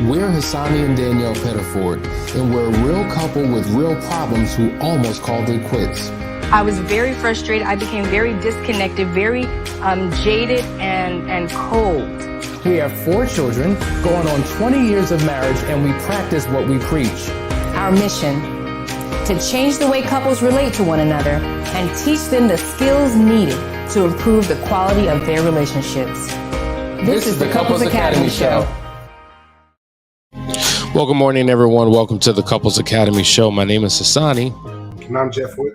We're Hassani and Danielle Pettiford, and we're a real couple with real problems who almost called it quits. I was very frustrated. I became very disconnected, very jaded and cold. We have 4 children, going on 20 years of marriage, and we practice what we preach. Our mission, to change the way couples relate to one another and teach them the skills needed to improve the quality of their relationships. This is the Couples Academy Show. Well, good morning, everyone. Welcome to the Couples Academy Show. My name is Hassani. And I'm Jeff Wood.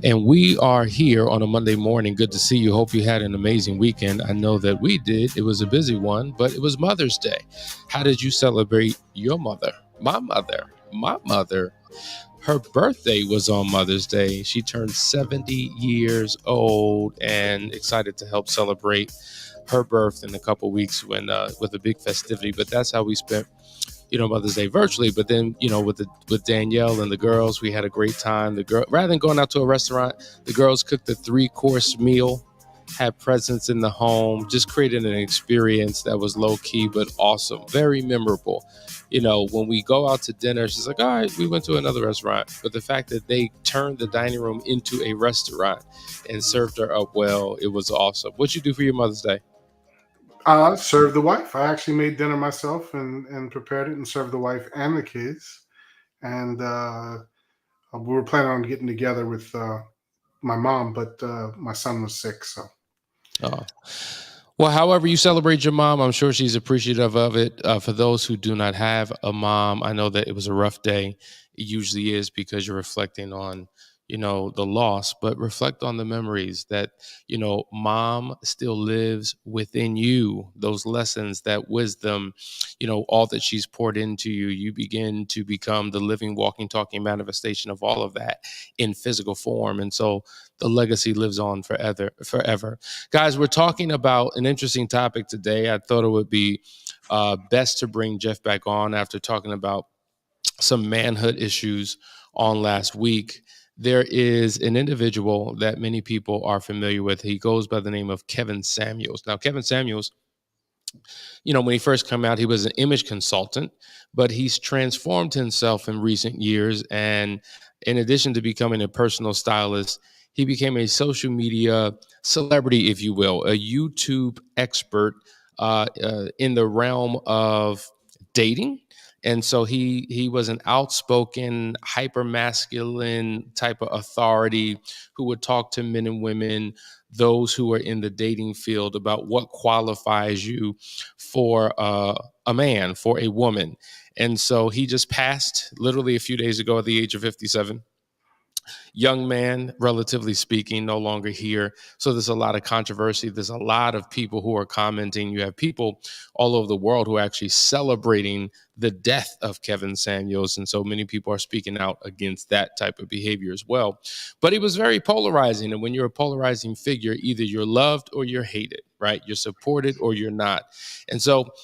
And we are here on a Monday morning. Good to see you. Hope you had an amazing weekend. I know that we did. It was a busy one, but it was Mother's Day. How did you celebrate your mother? My mother. Her birthday was on Mother's Day. She turned 70 years old and excited to help celebrate her birth in a couple weeks with a big festivity. But that's how we spent Mother's Day virtually, but then, with Danielle and the girls, we had a great time. Rather than going out to a restaurant, the girls cooked a 3-course meal, had presents in the home, just created an experience that was low key, but awesome. Very memorable. When we go out to dinner, she's like, all right, we went to another restaurant. But the fact that they turned the dining room into a restaurant and served her up well, it was awesome. What'd you do for your Mother's Day? Served the wife. I actually made dinner myself and prepared it and served the wife and the kids. And we were planning on getting together with my mom, but my son was sick. So, well, however you celebrate your mom, I'm sure she's appreciative of it. For those who do not have a mom, I know that it was a rough day. It usually is, because you're reflecting on the loss, but reflect on the memories that, mom still lives within you. Those lessons, that wisdom, all that she's poured into you, you begin to become the living, walking, talking manifestation of all of that in physical form. And so the legacy lives on forever. Guys, we're talking about an interesting topic today. I thought it would be best to bring Jeff back on after talking about some manhood issues on last week. There is an individual that many people are familiar with. He goes by the name of Kevin Samuels. Now, Kevin Samuels, when he first came out, he was an image consultant, but he's transformed himself in recent years. And in addition to becoming a personal stylist, he became a social media celebrity, if you will, a YouTube expert in the realm of dating. And so he was an outspoken, hyper-masculine type of authority who would talk to men and women, those who are in the dating field, about what qualifies you for a man, for a woman. And so he just passed literally a few days ago at the age of 57. Young man, relatively speaking, no longer here. So there's a lot of controversy. There's a lot of people who are commenting. You have people all over the world who are actually celebrating the death of Kevin Samuels. And so many people are speaking out against that type of behavior as well. But he was very polarizing. And when you're a polarizing figure, either you're loved or you're hated, right? You're supported or you're not. And so,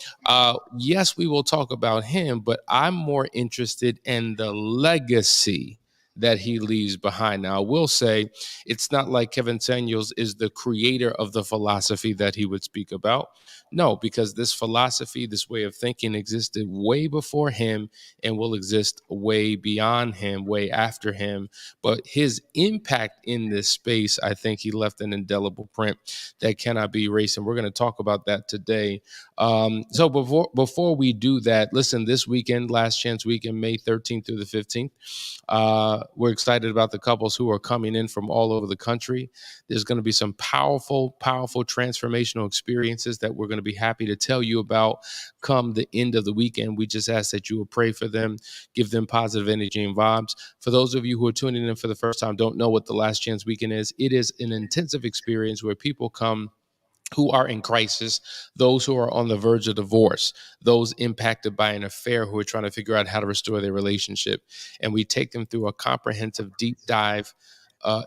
yes, we will talk about him, but I'm more interested in the legacy that he leaves behind. Now, I will say it's not like Kevin Samuels is the creator of the philosophy that he would speak about. No, because this philosophy, this way of thinking existed way before him and will exist way beyond him, way after him. But his impact in this space, I think he left an indelible print that cannot be erased. And we're going to talk about that today. So before we do that, listen, this weekend, Last Chance Weekend, May 13th through the 15th, we're excited about the couples who are coming in from all over the country. There's going to be some powerful transformational experiences that we're going to be happy to tell you about come the end of the weekend. We just ask that you will pray for them, give them positive energy and vibes. For those of you who are tuning in for the first time, don't know what the Last Chance Weekend is, it is an intensive experience where people come who are in crisis, those who are on the verge of divorce, those impacted by an affair who are trying to figure out how to restore their relationship. And we take them through a comprehensive deep dive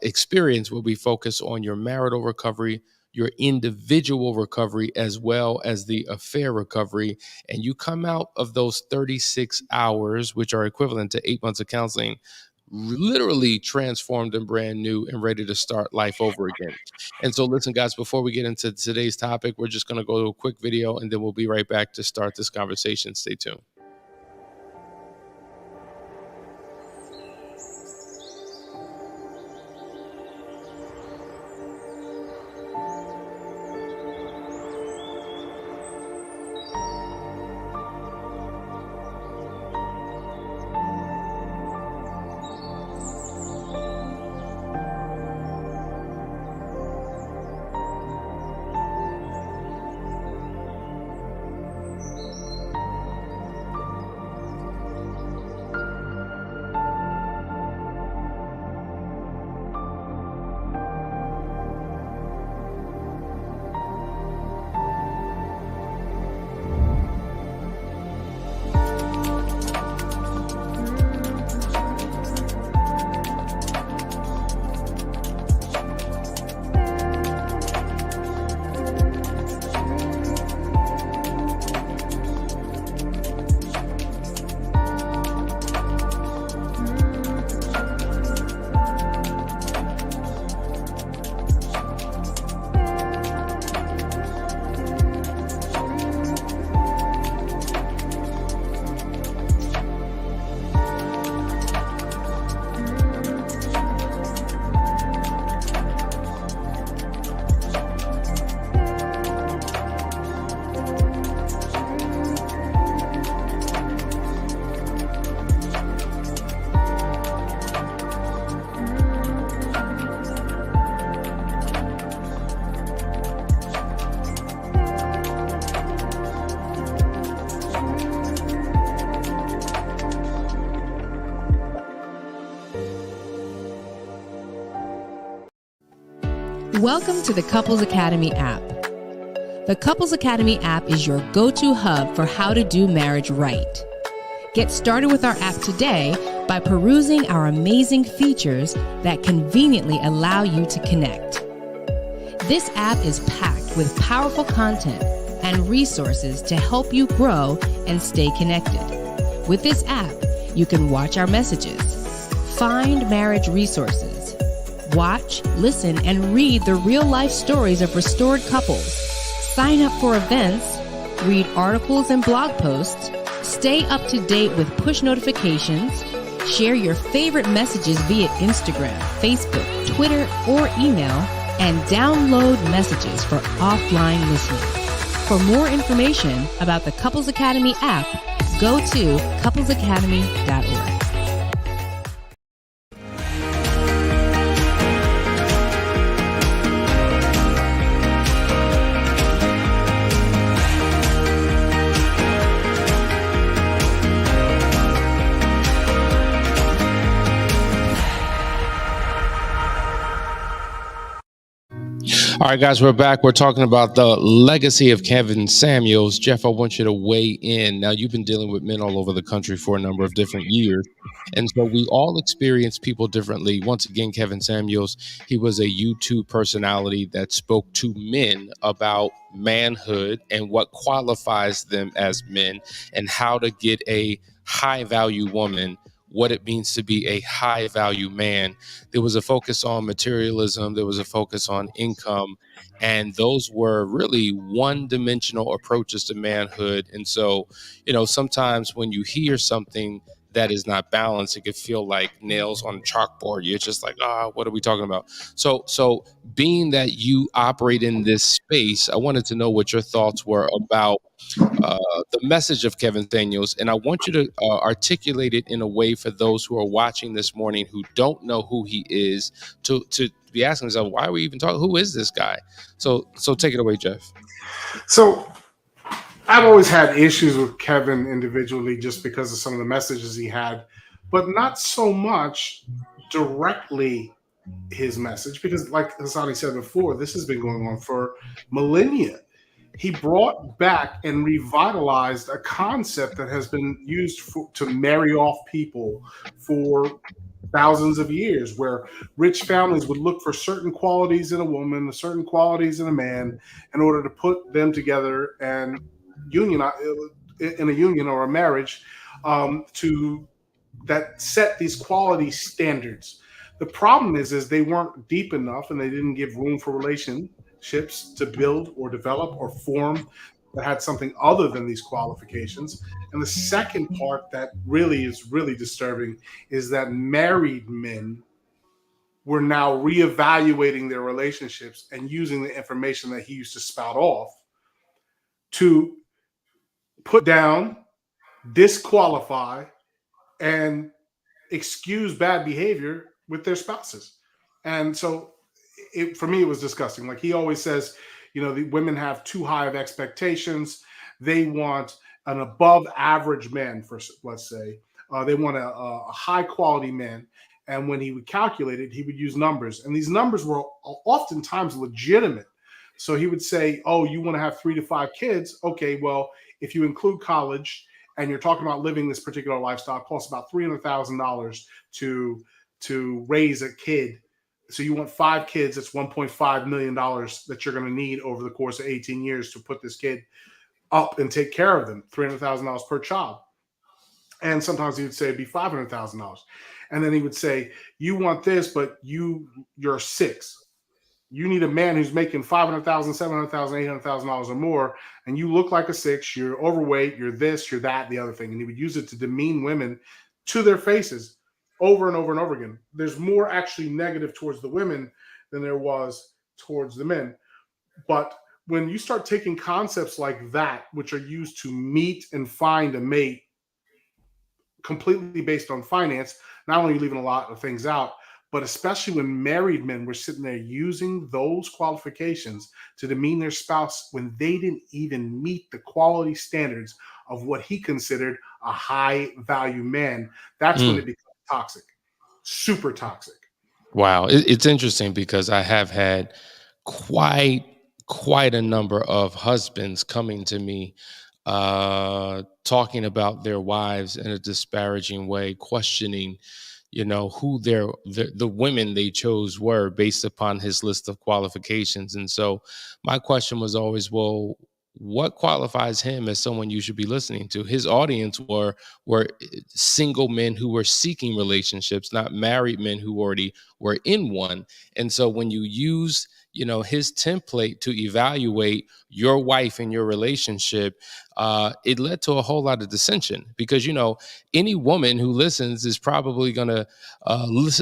experience where we focus on your marital recovery, your individual recovery, as well as the affair recovery. And you come out of those 36 hours, which are equivalent to 8 months of counseling, literally transformed and brand new and ready to start life over again. And so listen, guys, before we get into today's topic, we're just going to go to a quick video and then we'll be right back to start this conversation. Stay tuned. Welcome to the Couples Academy app. The Couples Academy app is your go-to hub for how to do marriage right. Get started with our app today by perusing our amazing features that conveniently allow you to connect. This app is packed with powerful content and resources to help you grow and stay connected. With this app, you can watch our messages, find marriage resources, watch, listen, and read the real-life stories of restored couples, sign up for events, read articles and blog posts, stay up to date with push notifications, share your favorite messages via Instagram, Facebook, Twitter, or email, and download messages for offline listening. For more information about the Couples Academy app, go to couplesacademy.org. All right, guys, we're back. We're talking about the legacy of Kevin Samuels. Jeff, I want you to weigh in. Now, you've been dealing with men all over the country for a number of different years. And so we all experience people differently. Once again, Kevin Samuels, he was a YouTube personality that spoke to men about manhood and what qualifies them as men and how to get a high value woman, what it means to be a high value man. There was a focus on materialism. There was a focus on income. And those were really one-dimensional approaches to manhood. And so, sometimes when you hear something that is not balanced, it could feel like nails on a chalkboard. You're just like, what are we talking about? So being that you operate in this space, I wanted to know what your thoughts were about the message of Kevin Samuels, and I want you to articulate it in a way for those who are watching this morning who don't know who he is, to be asking themselves, why are we even talking? Who is this guy? So take it away, Jeff. So I've always had issues with Kevin individually just because of some of the messages he had, but not so much directly his message, because like Hassani said before, this has been going on for millennia. He brought back and revitalized a concept that has been used to marry off people for thousands of years, where rich families would look for certain qualities in a woman, certain qualities in a man, in order to put them together and in a union or a marriage to that set these quality standards. The problem is they weren't deep enough and they didn't give room for relationships to build or develop or form that had something other than these qualifications. And the second part that is really disturbing is that married men were now reevaluating their relationships and using the information that he used to spout off to put down, disqualify, and excuse bad behavior with their spouses. And so for me, it was disgusting. Like he always says, the women have too high of expectations. They want an above average man, let's say. They want a high quality man. And when he would calculate it, he would use numbers. And these numbers were oftentimes legitimate. So he would say, you want to have 3 to 5 kids? Okay, well, if you include college and you're talking about living this particular lifestyle, it costs about $300,000 to raise a kid. So you want 5 kids, that's $1.5 million that you're going to need over the course of 18 years to put this kid up and take care of them, $300,000 per child. And sometimes he would say it'd be $500,000. And then he would say, you want this, but you're 6. You need a man who's making $500,000, $700,000, $800,000 or more, and you look like a 6, you're overweight, you're this, you're that, the other thing. And he would use it to demean women to their faces over and over and over again. There's more actually negative towards the women than there was towards the men. But when you start taking concepts like that, which are used to meet and find a mate completely based on finance, not only are you leaving a lot of things out, but especially when married men were sitting there using those qualifications to demean their spouse when they didn't even meet the quality standards of what he considered a high value man, that's when it becomes toxic, super toxic. Wow. It's interesting because I have had quite a number of husbands coming to me talking about their wives in a disparaging way, questioning, who the women they chose were based upon his list of qualifications. And so my question was always, well, what qualifies him as someone you should be listening to? His audience were single men who were seeking relationships, not married men who already were in one. And so when you use his template to evaluate your wife and your relationship, it led to a whole lot of dissension, because any woman who listens is probably going to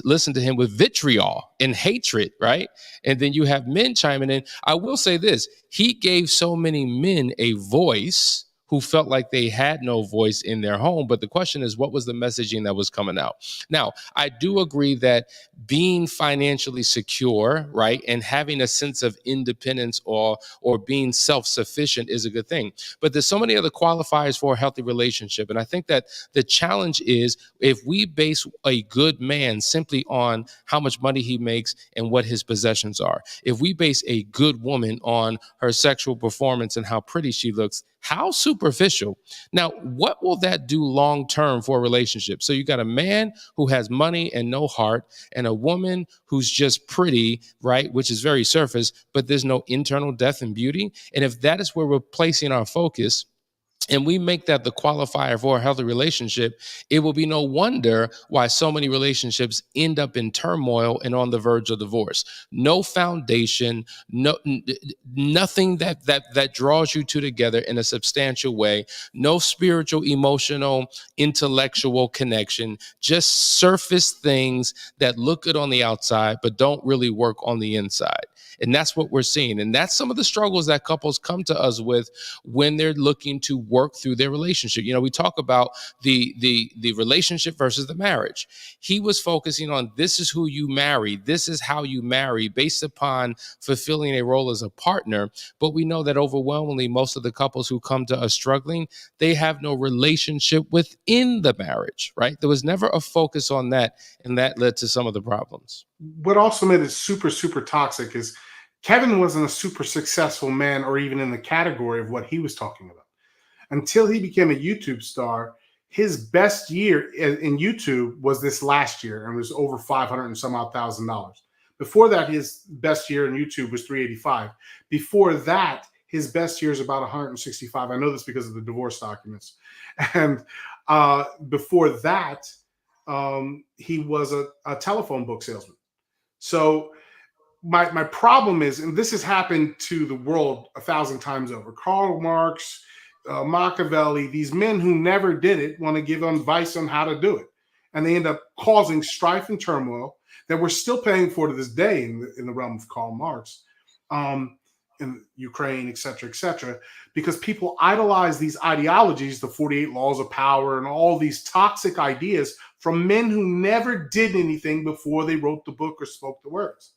listen to him with vitriol and hatred, right? And then you have men chiming in. I will say this: he gave so many men a voice who felt like they had no voice in their home. But the question is, what was the messaging that was coming out? Now, I do agree that being financially secure, right, and having a sense of independence or being self-sufficient is a good thing. But there's so many other qualifiers for a healthy relationship. And I think that the challenge is, if we base a good man simply on how much money he makes and what his possessions are, if we base a good woman on her sexual performance and how pretty she looks, how superficial. Now, what will that do long term for a relationship? So you got a man who has money and no heart, and a woman who's just pretty, right, which is very surface, but there's no internal depth and beauty. And if that is where we're placing our focus, and we make that the qualifier for a healthy relationship, it will be no wonder why so many relationships end up in turmoil and on the verge of divorce. No foundation, nothing that draws you two together in a substantial way. No spiritual, emotional, intellectual connection. Just surface things that look good on the outside but don't really work on the inside. And that's what we're seeing. And that's some of the struggles that couples come to us with when they're looking to work through their relationship. We talk about the relationship versus the marriage. He was focusing on, this is who you marry. This is how you marry, based upon fulfilling a role as a partner. But we know that overwhelmingly, most of the couples who come to us struggling, they have no relationship within the marriage, right? There was never a focus on that. And that led to some of the problems. What also made it super, super toxic is Kevin wasn't a super successful man, or even in the category of what he was talking about, until he became a YouTube star. His best year in YouTube was this last year, and it was over 500 and some odd $1,000. Before that, his best year in YouTube was 385. Before that, his best year is about 165. I know this because of the divorce documents. And before that, he was a telephone book salesman. So my problem is, and this has happened to the world 1,000 times over, Karl Marx, Machiavelli, these men who never did it want to give advice on how to do it. And they end up causing strife and turmoil that we're still paying for to this day in the realm of Karl Marx, in Ukraine, et cetera, because people idolize these ideologies, the 48 laws of power and all these toxic ideas from men who never did anything before they wrote the book or spoke the words.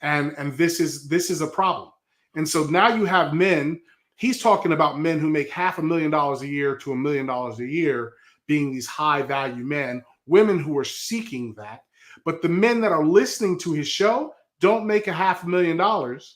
And this is a problem. And so now you have men, he's talking about men who make $500,000 a year to $1 million a year being these high value men, women who are seeking that. But the men that are listening to his show don't make $500,000.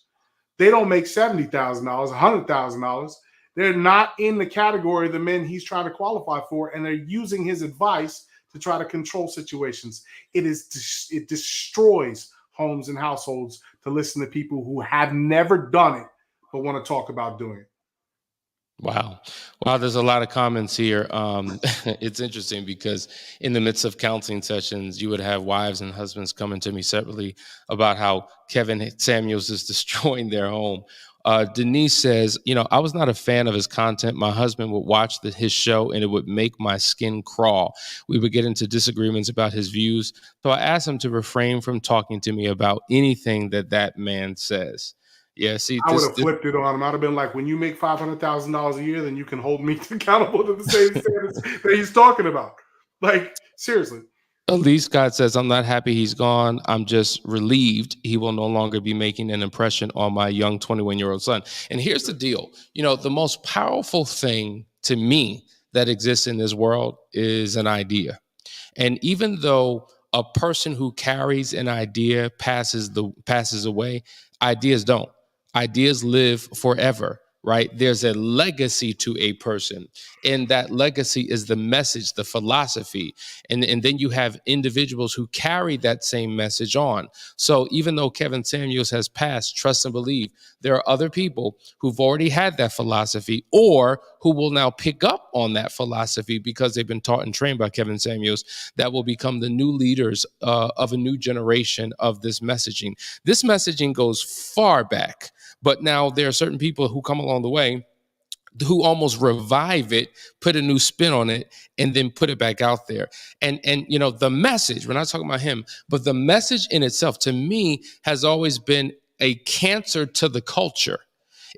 They don't make $70,000, $100,000. They're not in the category of the men he's trying to qualify for, and they're using his advice to try to control situations. It destroys homes and households to listen to people who have never done it but want to talk about doing it. Wow. There's a lot of comments here. It's interesting because in the midst of counseling sessions, you would have wives and husbands coming to me separately about how Kevin Samuels is destroying their home. Denise says, I was not a fan of his content. My husband would watch his show and it would make my skin crawl. We would get into disagreements about his views. So I asked him to refrain from talking to me about anything that man says. Yeah, see, I would have flipped it on him. I'd have been like, when you make $500,000 a year, then you can hold me accountable to the same standards that he's talking about. Like, seriously. Lee Scott says, I'm not happy he's gone. I'm just relieved he will no longer be making an impression on my young 21-year-old son. And here's the deal. The most powerful thing to me that exists in this world is an idea. And even though a person who carries an idea passes away. Ideas don't. Ideas live forever, right? There's a legacy to a person, and that legacy is the message, the philosophy. And then you have individuals who carry that same message on. So even though Kevin Samuels has passed, trust and believe, there are other people who've already had that philosophy or who will now pick up on that philosophy because they've been taught and trained by Kevin Samuels, that will become the new leaders of a new generation of this messaging. This messaging goes far back, but now there are certain people who come along the way who almost revive it, put a new spin on it, and then put it back out there. And you know, the message, we're not talking about him, but the message in itself, to me, has always been a cancer to the culture.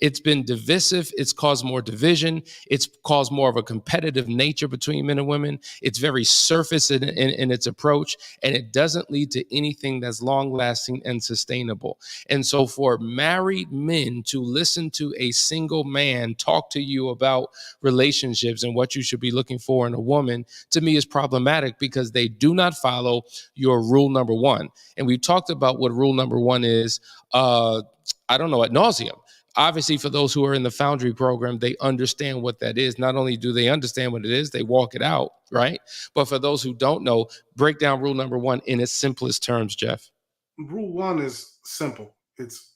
It's been divisive. It's caused more division. It's caused more of a competitive nature between men and women. It's very surface in its approach, and it doesn't lead to anything that's long-lasting and sustainable. And so for married men to listen to a single man talk to you about relationships and what you should be looking for in a woman, to me, is problematic because they do not follow your rule number one. And we've talked about what rule number one is, ad nauseum. Obviously, for those who are in the Foundry program, they understand what that is. Not only do they understand what it is, they walk it out, right? But for those who don't know, break down rule number one in its simplest terms, Jeff. Rule one is simple. It's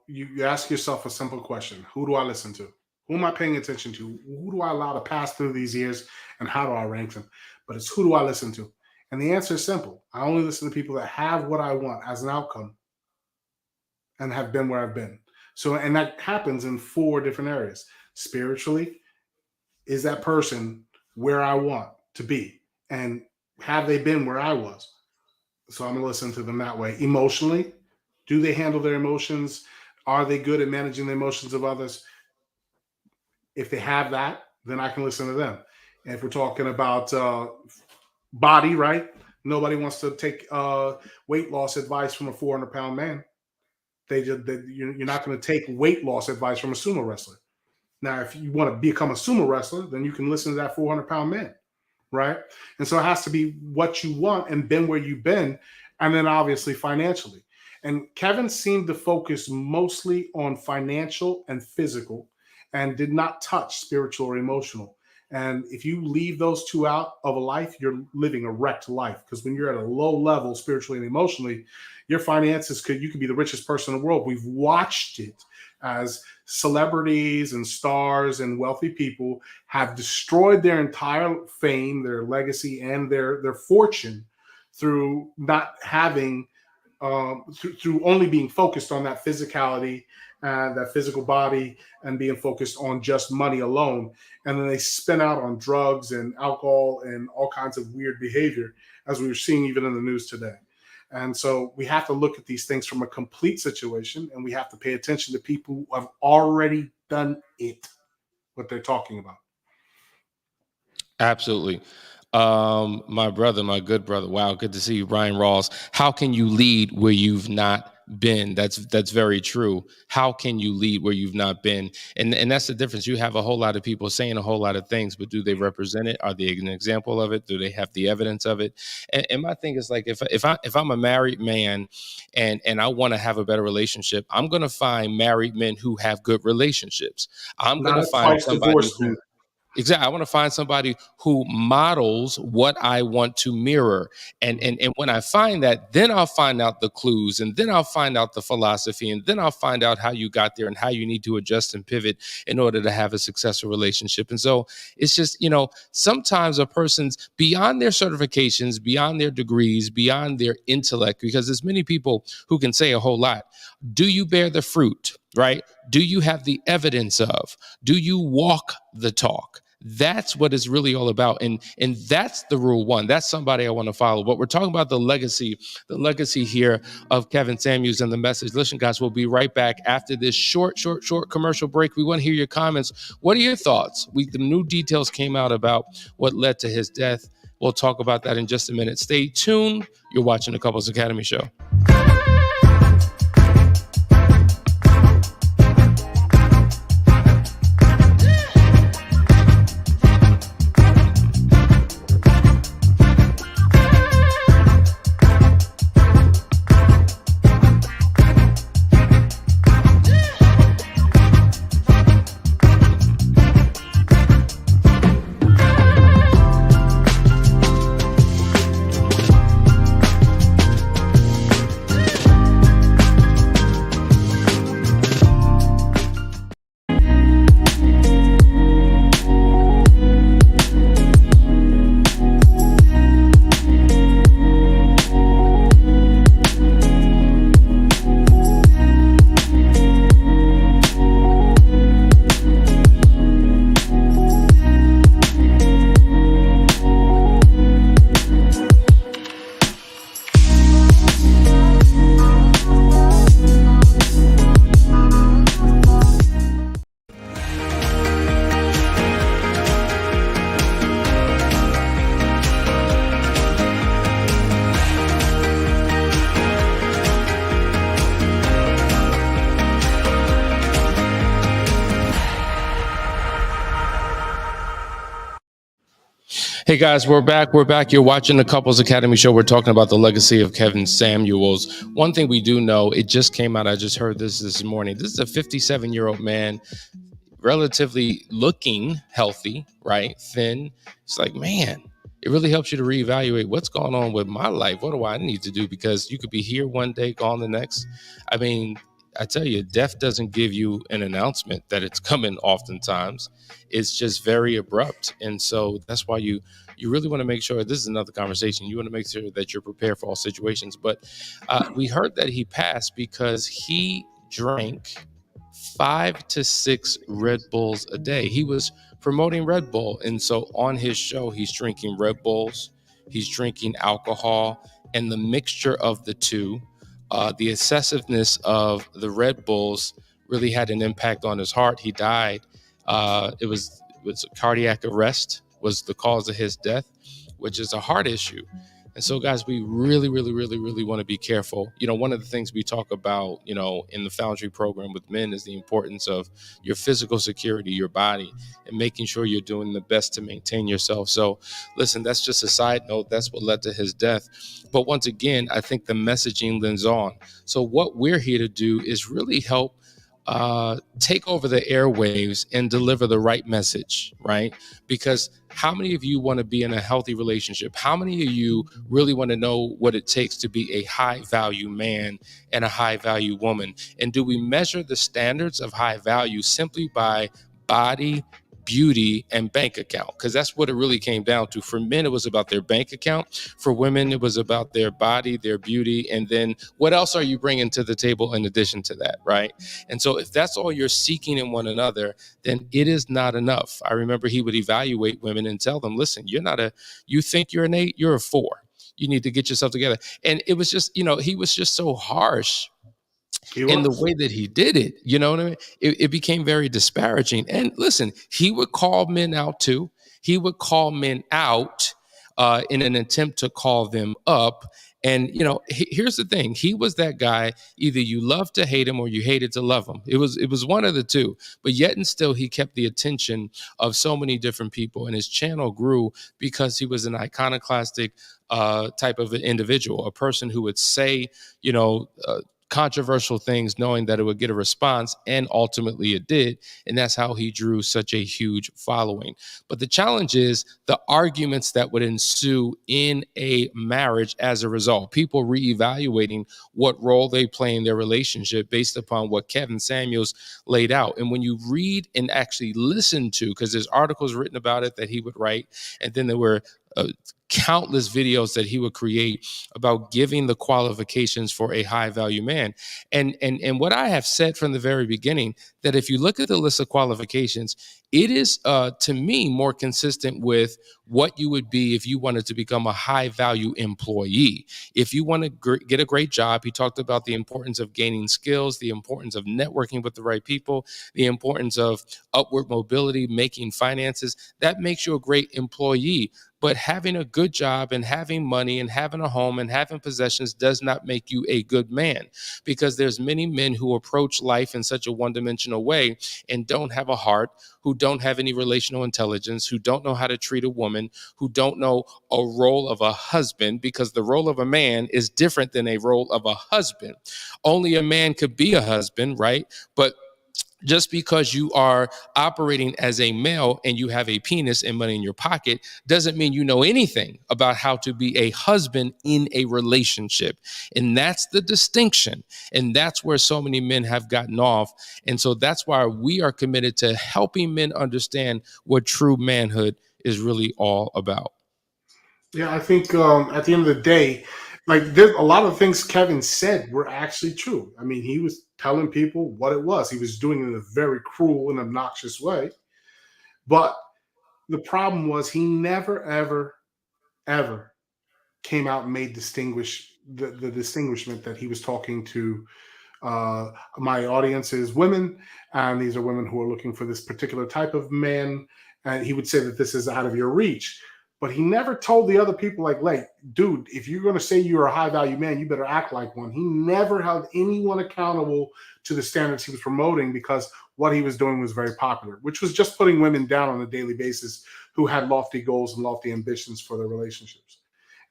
you ask yourself a simple question. Who do I listen to? Who am I paying attention to? Who do I allow to pass through these years, and how do I rank them? But it's who do I listen to? And the answer is simple. I only listen to people that have what I want as an outcome and have been where I've been. So, and that happens in 4 different areas. Spiritually, is that person where I want to be? And have they been where I was? So I'm going to listen to them that way. Emotionally, do they handle their emotions? Are they good at managing the emotions of others? If they have that, then I can listen to them. And if we're talking about body, right? Nobody wants to take weight loss advice from a 400-pound man. You're not going to take weight loss advice from a sumo wrestler. Now, if you want to become a sumo wrestler, then you can listen to that 400-pound man, right? And so it has to be what you want and been where you've been, and then obviously financially. And Kevin seemed to focus mostly on financial and physical and did not touch spiritual or emotional. And if you leave those 2 out of a life, you're living a wrecked life. Because when you're at a low level spiritually and emotionally, your finances you could be the richest person in the world. We've watched it as celebrities and stars and wealthy people have destroyed their entire fame, their legacy, and their fortune through not having, through only being focused on that physicality, that physical body, and being focused on just money alone. And then they spin out on drugs and alcohol and all kinds of weird behavior, as we were seeing even in the news today. And so we have to look at these things from a complete situation, and we have to pay attention to people who have already done it, what they're talking about. Absolutely. My brother, my good brother. Wow, good to see you, Brian Rawls. How can you lead where you've not been? That's very true. How can you lead where you've not been? And that's the difference. You have a whole lot of people saying a whole lot of things, but do they represent it? Are they an example of it? Do they have the evidence of it? And my thing is, like, if I'm a married man and I want to have a better relationship, I'm going to find married men who have good relationships. I'm going to find somebody who. Exactly. I want to find somebody who models what I want to mirror. And when I find that, then I'll find out the clues, and then I'll find out the philosophy, and then I'll find out how you got there and how you need to adjust and pivot in order to have a successful relationship. And so it's just, sometimes a person's beyond their certifications, beyond their degrees, beyond their intellect, because there's many people who can say a whole lot. Do you bear the fruit, right? Do you have the evidence of? Do you walk the talk? That's what it's really all about. And that's the rule one. That's somebody I want to follow. But we're talking about the legacy here of Kevin Samuels and the message. Listen, guys, we'll be right back after this short commercial break. We want to hear your comments. What are your thoughts? The new details came out about what led to his death. We'll talk about that in just a minute. Stay tuned. You're watching the Couples Academy Show. Hey guys, we're back. We're back. You're watching the Couples Academy show. We're talking about the legacy of Kevin Samuels. One thing we do know, it just came out. I just heard this morning. This is a 57-year-old man, relatively looking healthy, right? Thin. It's like, man, it really helps you to reevaluate what's going on with my life. What do I need to do? Because you could be here one day, gone the next. I mean, I tell you, death doesn't give you an announcement that it's coming oftentimes. It's just very abrupt. And so that's why you really want to make sure, this is another conversation, you want to make sure that you're prepared for all situations. But we heard that he passed because he drank 5 to 6 Red Bulls a day. He was promoting Red Bull. And so on his show, he's drinking Red Bulls, he's drinking alcohol, and the mixture of the two, the excessiveness of the Red Bulls really had an impact on his heart. He died. It was a cardiac arrest was the cause of his death, which is a heart issue. And so, guys, we really, really, really, really want to be careful. You know, one of the things we talk about, you know, in the Foundry program with men is the importance of your physical security, your body, and making sure you're doing the best to maintain yourself. So, listen, that's just a side note. That's what led to his death. But once again, I think the messaging lends on. So what we're here to do is really help take over the airwaves and deliver the right message, right? Because how many of you want to be in a healthy relationship? How many of you really want to know what it takes to be a high value man and a high value woman? And do we measure the standards of high value simply by body, beauty, and bank account? Because that's what it really came down to. For men, it was about their bank account. For women, it was about their body, their beauty, and then what else are you bringing to the table in addition to that, right? And so if that's all you're seeking in one another, then it is not enough. I remember he would evaluate women and tell them, listen, you think you're an 8, you're a 4. You need to get yourself together. And it was just, he was just so harsh in the way that he did it. You know what I mean? It became very disparaging. And listen, he would call men out too. He would call men out in an attempt to call them up. And, here's the thing. He was that guy, either you love to hate him or you hated to love him. It was one of the two. But yet and still, he kept the attention of so many different people. And his channel grew because he was an iconoclastic type of an individual, a person who would say, controversial things knowing that it would get a response, and ultimately it did. And that's how he drew such a huge following. But the challenge is the arguments that would ensue in a marriage as a result, people reevaluating what role they play in their relationship based upon what Kevin Samuels laid out. And when you read and actually listen to, because there's articles written about it that he would write, and then there were countless videos that he would create about giving the qualifications for a high value man. And what I have said from the very beginning, that if you look at the list of qualifications, it is, to me, more consistent with what you would be if you wanted to become a high value employee. If you want to get a great job, he talked about the importance of gaining skills, the importance of networking with the right people, the importance of upward mobility, making finances. That makes you a great employee. But having a good job and having money and having a home and having possessions does not make you a good man, because there's many men who approach life in such a one-dimensional way and don't have a heart, who don't have any relational intelligence, who don't know how to treat a woman, who don't know a role of a husband, because the role of a man is different than a role of a husband. Only a man could be a husband, right? But just because you are operating as a male and you have a penis and money in your pocket doesn't mean you know anything about how to be a husband in a relationship. And that's the distinction. And that's where so many men have gotten off. And so that's why we are committed to helping men understand what true manhood is really all about. Yeah, I think at the end of the day, like there's a lot of things Kevin said were actually true. I mean, he was telling people what it was. He was doing it in a very cruel and obnoxious way. But the problem was he never, ever, ever came out and made the distinguishment that he was talking to my audience is women, and these are women who are looking for this particular type of man. And he would say that this is out of your reach. But he never told the other people, like, dude, if you're going to say you're a high value man, you better act like one. He never held anyone accountable to the standards he was promoting, because what he was doing was very popular, which was just putting women down on a daily basis who had lofty goals and lofty ambitions for their relationships.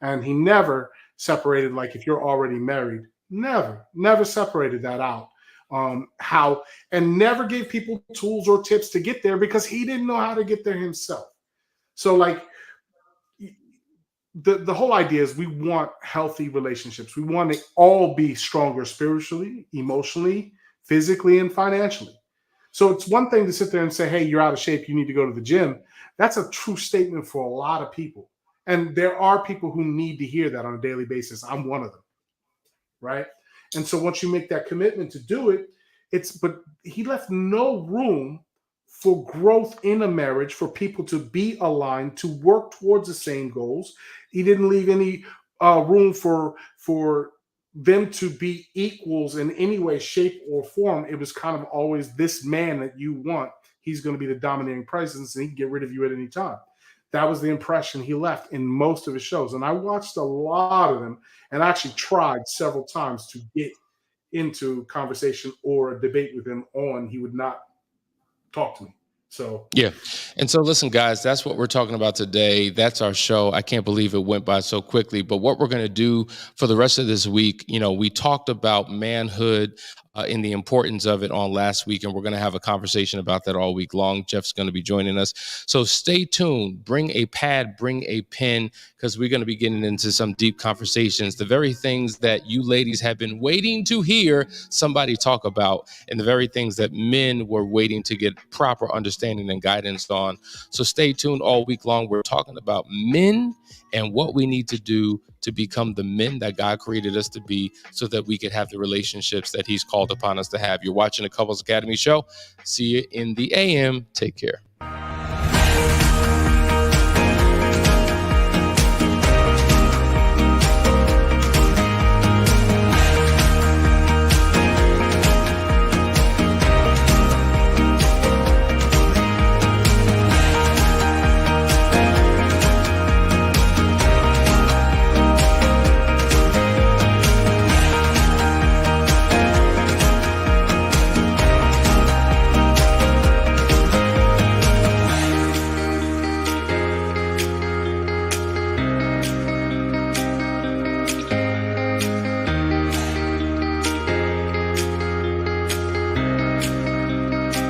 And he never separated, like if you're already married, never separated that out. And never gave people tools or tips to get there because he didn't know how to get there himself. So like the whole idea is we want healthy relationships. We want to all be stronger spiritually, emotionally, physically, and financially. So it's one thing to sit there and say, hey, you're out of shape, you need to go to the gym. That's a true statement for a lot of people. And there are people who need to hear that on a daily basis. I'm one of them, right? And so once you make that commitment to do it, but he left no room for growth in a marriage, for people to be aligned, to work towards the same goals. He didn't leave any room for them to be equals in any way, shape, or form. It was kind of always this man that you want. He's going to be the dominating presence and he can get rid of you at any time. That was the impression he left in most of his shows. And I watched a lot of them and actually tried several times to get into conversation or a debate with him on. He would not talk to me. So yeah. And so listen, guys, that's what we're talking about today. That's our show. I can't believe it went by so quickly. But what we're going to do for the rest of this week, we talked about manhood and the importance of it on last week. And we're going to have a conversation about that all week long. Jeff's going to be joining us. So stay tuned. Bring a pad, bring a pen, because we're going to be getting into some deep conversations, the very things that you ladies have been waiting to hear somebody talk about, and the very things that men were waiting to get proper understanding and guidance on. So stay tuned all week long. We're talking about men and what we need to do to become the men that God created us to be, so that we could have the relationships that he's called upon us to have. You're watching the Couples Academy show. See you in the AM. Take care.